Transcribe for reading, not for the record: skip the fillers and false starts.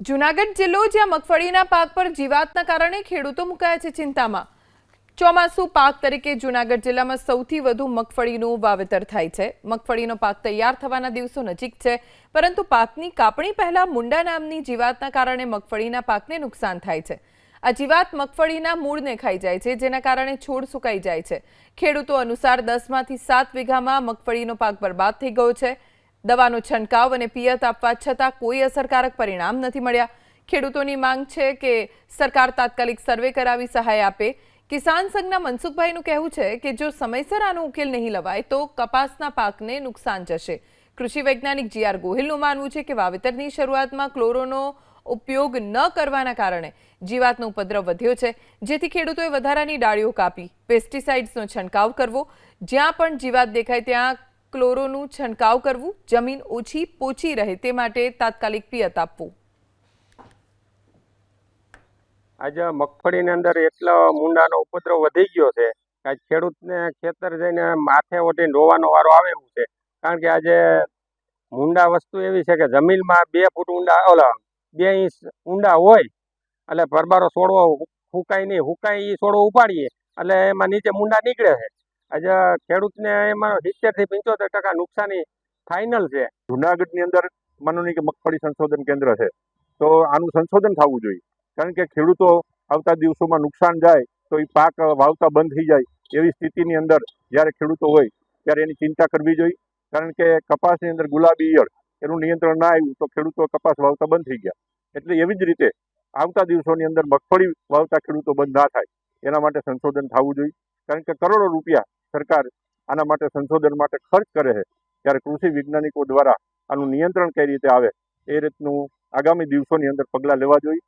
જૂનાગઢ જિલ્લો જ્યાં મગફળીના પાક પર જીવાતના કારણે ખેડૂતો મુકાયા છે ચિંતામાં। ચોમાસુ પાક તરીકે જૂનાગઢ જિલ્લામાં સૌથી વધુ મગફળીનું વાવેતર થાય છે। મગફળીનો પાક તૈયાર થવાના દિવસો નજીક છે, પરંતુ પાકની કાપણી પહેલા મુંડા નામની જીવાતના કારણે મગફળીના પાકને નુકસાન થાય છે। આ જીવાત મગફળીના મૂળને ખાઈ જાય છે, જેના કારણે છોડ સુકાઈ જાય છે। ખેડૂતો અનુસાર 10માંથી 7 વીઘામાં મગફળીનો પાક બરબાદ થઈ ગયો છે। દવાનો છંટકાવ અને પિયત આપવા છતાં કોઈ અસરકારક પરિણામ નથી મળ્યા। ખેડૂતોની માંગ છે કે સરકાર તાત્કાલિક સર્વે કરાવી સહાય આપે। કિસાન સંઘના મનસુખભાઈનું કહેવું છે કે જો સમયસર આનો ઉકેલ નહીં લવાય તો કપાસના પાકને નુકસાન જશે। કૃષિ વૈજ્ઞાનિક જીઆર ગોહિલનું માનવું છે કે વાવેતરની શરૂઆતમાં ક્લોરોનો ઉપયોગ ન કરવાના કારણે જીવાતનો ઉપદ્રવ વધ્યો છે, જેથી ખેડૂતોએ વધારાની ડાળીઓ કાપી પેસ્ટિસાઇડ્સનો છંટકાવ કરવો। જ્યાં પણ જીવાત દેખાય ત્યાં ક્લોરોનું છંટકાવ કરવું, જમીન ઓછી પોચી રહે તે માટે તાત્કાલિક પિયત આપવું। આજે મગફળીની અંદર એટલો મૂંડાનો ઉપદ્રવ વધી ગયો છે કે ખેડૂતને ખેતર જઈને માથે ઓઢીને રોવાનો વારો આવે એવું છે। કારણ કે આજે મૂંડા વસ્તુ એવી છે કે જમીનમાં 2 ફૂટ ઊંડા 2 ઇંચ ઊંડા હોય એટલે ભરબારો છોડવો હુકાય નહીં, હુકાય એ છોડવો ઉપાડીએ એટલે એમાં નીચે મૂંડા નીકળે છે। આજે ખેડૂતને એમાં 70 થી 75% નુકસાની ફાઇનલ છે। જૂનાગઢની અંદર માનો નહીં કે મગફળી સંશોધન કેન્દ્ર છે, તો આનું સંશોધન થવું જોઈએ। કારણ કે ખેડૂતો આવતા દિવસોમાં નુકસાન જાય તો એ પાક વાવતા બંધ થઈ જાય એવી સ્થિતિની અંદર જ્યારે ખેડૂતો હોય ત્યારે એની ચિંતા કરવી જોઈએ। કારણ કે કપાસની અંદર ગુલાબી ઈયળ એનું નિયંત્રણ ના આવ્યું તો ખેડૂતો કપાસ વાવતા બંધ થઈ ગયા। એટલે એવી જ રીતે આવતા દિવસોની અંદર મગફળી વાવતા ખેડૂતો બંધ ના થાય એના માટે સંશોધન થવું જોઈએ। કારણ કે કરોડો રૂપિયા સરકાર આના માટે સંશોધન માટે ખર્ચ કરે છે, ત્યારે કૃષિ વૈજ્ઞાનિકો દ્વારા આનું નિયંત્રણ કઈ રીતે આવે એ રીતનું આગામી દિવસોની અંદર પગલાં લેવા જોઈએ।